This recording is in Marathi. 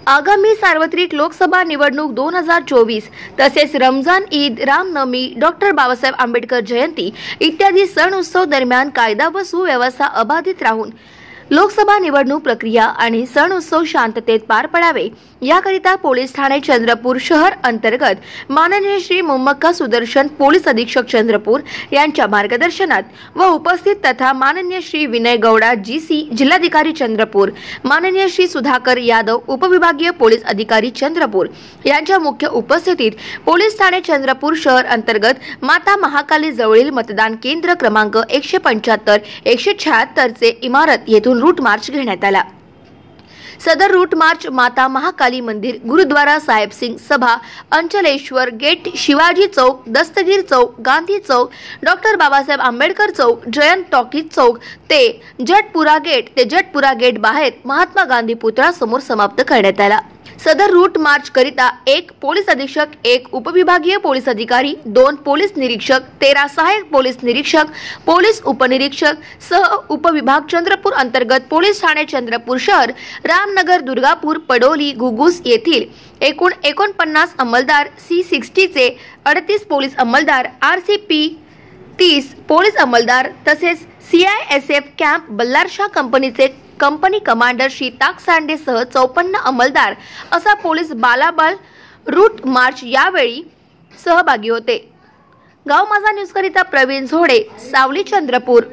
आगामी सार्वत्रिक लोकसभा निवडणूक 2024 तसेच रमजान ईद, रामनवमी, डॉक्टर बाबासाहेब आंबेडकर जयंती इत्यादी सण उत्सव दरम्यान कायदा व सुव्यवस्था अबाधित राहून लोकसभा निवडणूक प्रक्रिया आणि सण उत्सव शांततेत पार पडावे याकरिता पोलीस ठाणे चंद्रपूर शहर अंतर्गत माननीय श्री मुम्मक्का सुदर्शन पोलीस अधीक्षक चंद्रपूर यांच्या मार्गदर्शनात व उपस्थित तथा माननीय श्री विनय गौडा जीसी जिल्हाधिकारी चंद्रपूर, माननीय श्री सुधाकर यादव उपविभागीय पोलीस अधिकारी चंद्रपूर यांच्या मुख्य उपस्थितीत पोलीस ठाणे चंद्रपूर शहर अंतर्गत माता महाकाली जवळील मतदान केंद्र क्रमांक 175 176 चे इमारत येथून रूट मार्च घेण्यात आला। सदर रूट मार्च माता महाकाली मंदिर, गुरुद्वारा साहेब सिंग सभा, अंचलेश्वर गेट, शिवाजी चौक, दस्तगीर चौक, गांधी चौक, डॉक्टर बाबासाहेब आंबेडकर चौक, जयंत टॉकीज चौक ते जटपुरा गेट बाहेर महात्मा गांधी पुतळा समोर समाप्त करण्यात आला। सदर रूट मार्च करिता 1 पोलीस अधीक्षक, 1 उपविभागीय पोलीस अधिकारी, 2 पोलीस निरीक्षक, 13 सहायक पोलीस निरीक्षक, पोलीस उपनिरीक्षक सह उपविभाग चंद्रपूर अंतर्गत पोलीस ठाणे चंद्रपूर शहर, रामनगर, दुर्गापूर, पडोली, घुगुस येथील एकूण 49 अंमलदार, C60 चे 38 पोलीस अंमलदार, RCP 30 पोलीस अंमलदार तसेच CISF कॅम्प बल्लारशाह कंपनीचे कंपनी कमांडर श्री ताक सांडे सह 54 अंमलदार असा पोलीस बालाबाल रूट मार्च यावेळी सहभागी होते। गाव माझा न्यूज करिता प्रवीण झोडे, सावली, चंद्रपूर।